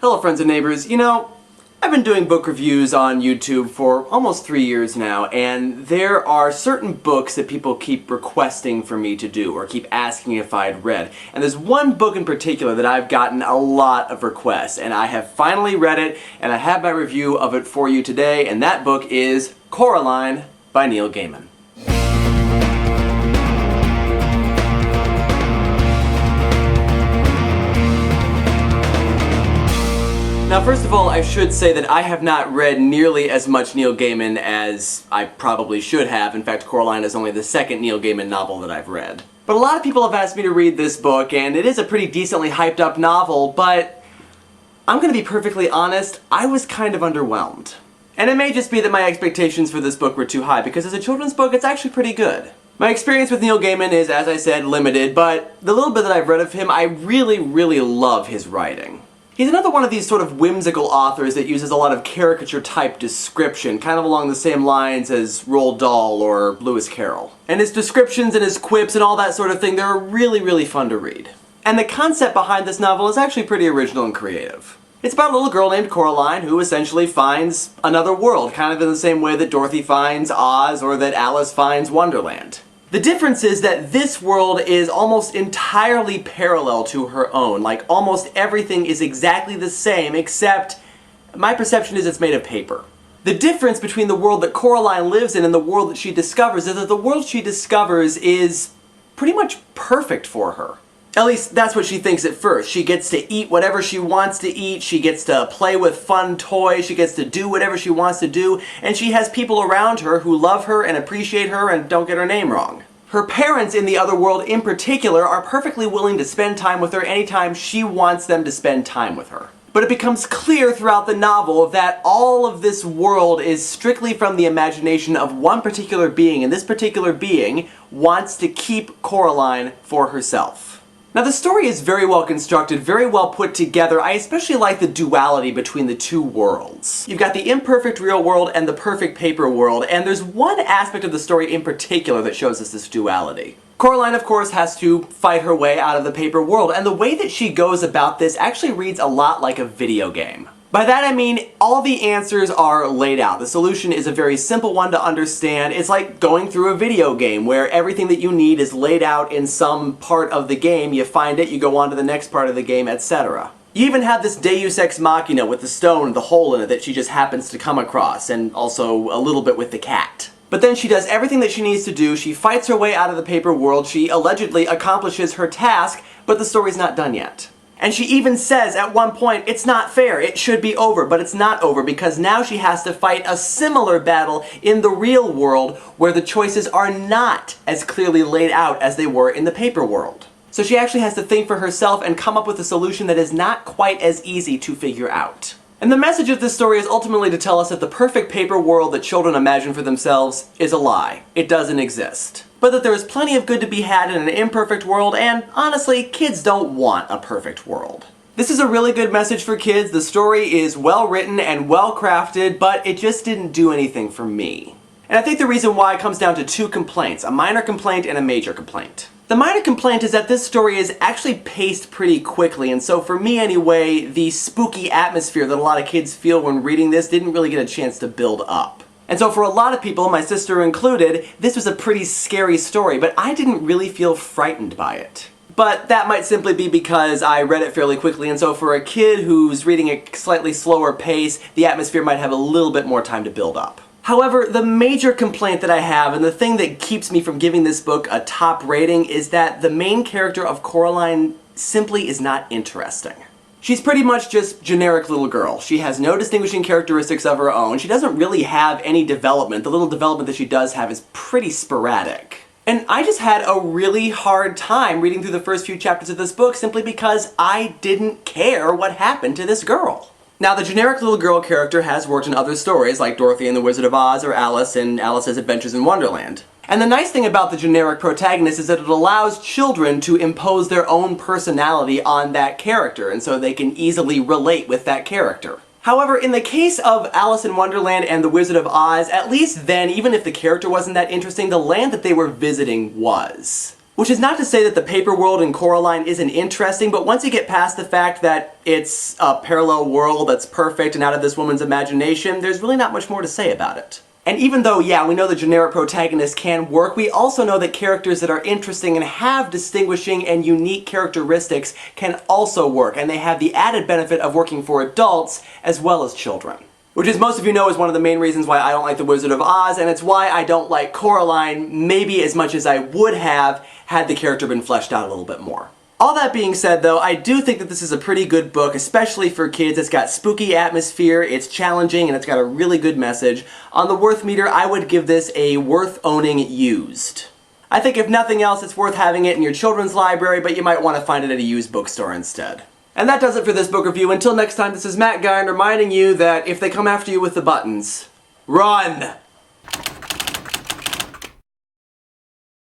Hello friends and neighbors. I've been doing book reviews on YouTube for almost 3 years now, and there are certain books that people keep requesting for me to do, or keep asking if I'd read. And there's one book in particular that I've gotten a lot of requests, and I have finally read it, and I have my review of it for you today, and that book is Coraline by Neil Gaiman. Now, first of all, I should say that I have not read nearly as much Neil Gaiman as I probably should have. In fact, Coraline is only the second Neil Gaiman novel that I've read. But a lot of people have asked me to read this book, and it is a pretty decently hyped up novel, but I'm gonna be perfectly honest, I was kind of underwhelmed. And it may just be that my expectations for this book were too high, because as a children's book, it's actually pretty good. My experience with Neil Gaiman is, as I said, limited, but the little bit that I've read of him, I really love his writing. He's another one of these sort of whimsical authors that uses a lot of caricature-type description, kind of along the same lines as Roald Dahl or Lewis Carroll. And his descriptions and his quips and all that sort of thing, they're really fun to read. And the concept behind this novel is actually pretty original and creative. It's about a little girl named Coraline who essentially finds another world, kind of in the same way that Dorothy finds Oz or that Alice finds Wonderland. The difference is that this world is almost entirely parallel to her own. Like, almost everything is exactly the same, except my perception is it's made of paper. The difference between the world that Coraline lives in and the world that she discovers is that the world she discovers is pretty much perfect for her. At least, that's what she thinks at first. She gets to eat whatever she wants to eat, she gets to play with fun toys, she gets to do whatever she wants to do, and she has people around her who love her and appreciate her and don't get her name wrong. Her parents in the other world in particular are perfectly willing to spend time with her anytime she wants them to spend time with her. But it becomes clear throughout the novel that all of this world is strictly from the imagination of one particular being, and this particular being wants to keep Coraline for herself. Now, the story is very well constructed, very well put together. I especially like the duality between the two worlds. You've got the imperfect real world and the perfect paper world, and there's one aspect of the story in particular that shows us this duality. Coraline, of course, has to fight her way out of the paper world, and the way that she goes about this actually reads a lot like a video game. By that I mean, all the answers are laid out. The solution is a very simple one to understand. It's like going through a video game where everything that you need is laid out in some part of the game. You find it, you go on to the next part of the game, etc. You even have this Deus Ex Machina with the stone and the hole in it that she just happens to come across, and also a little bit with the cat. But then she does everything that she needs to do, she fights her way out of the paper world, she allegedly accomplishes her task, but the story's not done yet. And she even says at one point, it's not fair, it should be over, but it's not over because now she has to fight a similar battle in the real world where the choices are not as clearly laid out as they were in the paper world. So she actually has to think for herself and come up with a solution that is not quite as easy to figure out. And the message of this story is ultimately to tell us that the perfect paper world that children imagine for themselves is a lie. It doesn't exist. But that there is plenty of good to be had in an imperfect world, and honestly, kids don't want a perfect world. This is a really good message for kids. The story is well written and well crafted, but it just didn't do anything for me. And I think the reason why comes down to two complaints, a minor complaint and a major complaint. The minor complaint is that this story is actually paced pretty quickly, and so for me anyway, the spooky atmosphere that a lot of kids feel when reading this didn't really get a chance to build up. And so for a lot of people, my sister included, this was a pretty scary story, but I didn't really feel frightened by it. But that might simply be because I read it fairly quickly, and so for a kid who's reading a slightly slower pace, the atmosphere might have a little bit more time to build up. However, the major complaint that I have, and the thing that keeps me from giving this book a top rating, is that the main character of Coraline simply is not interesting. She's pretty much just generic little girl. She has no distinguishing characteristics of her own. She doesn't really have any development. The little development that she does have is pretty sporadic. And I just had a really hard time reading through the first few chapters of this book simply because I didn't care what happened to this girl. Now, the generic little girl character has worked in other stories like Dorothy and the Wizard of Oz or Alice in Alice's Adventures in Wonderland. And the nice thing about the generic protagonist is that it allows children to impose their own personality on that character, and so they can easily relate with that character. However, in the case of Alice in Wonderland and the Wizard of Oz, at least then, even if the character wasn't that interesting, the land that they were visiting was. Which is not to say that the paper world in Coraline isn't interesting, but once you get past the fact that it's a parallel world that's perfect and out of this woman's imagination, there's really not much more to say about it. And even though, yeah, we know the generic protagonist can work, we also know that characters that are interesting and have distinguishing and unique characteristics can also work, and they have the added benefit of working for adults as well as children. Which, as most of you know, is one of the main reasons why I don't like The Wizard of Oz, and it's why I don't like Coraline maybe as much as I would have had the character been fleshed out a little bit more. All that being said, though, I do think that this is a pretty good book, especially for kids. It's got spooky atmosphere, it's challenging, and it's got a really good message. On the worth meter, I would give this a worth owning used. I think if nothing else, it's worth having it in your children's library, but you might want to find it at a used bookstore instead. And that does it for this book review. Until next time, this is Matt Gaiman reminding you that if they come after you with the buttons, run!